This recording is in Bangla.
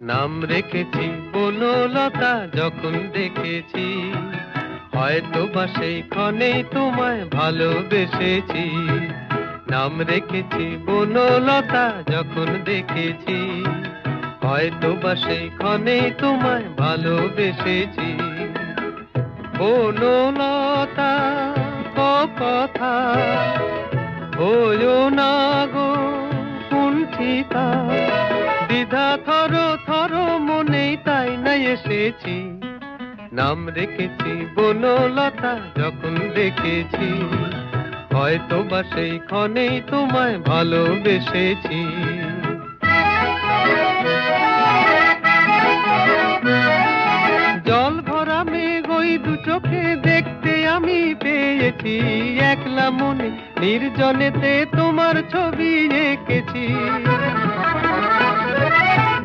নাম রেখেছি বনলতা যখন দেখেছি, হয়তো বা সেই ক্ষণেই তোমায় ভালোবেসেছি। নাম রেখেছি বনলতা যখন দেখেছি, হয়তো বা সেই ক্ষণেই তোমায় ভালোবেসেছি। বনলতা কথা হইও না গো কুণ্ঠিতা, দ্বিধা থর থর মনেই তাই না এসেছি। নাম রেখেছি বনলতা যখন দেখেছি, হয়তো বা সেই ক্ষণেই তোমায় ভালোবেসেছি। জল ভরা মেঘ ওই দু চোখে দেখতে আমি পেয়েছি, একলা মনে নির্জনেতে তোমার ছবি এঁকেছি।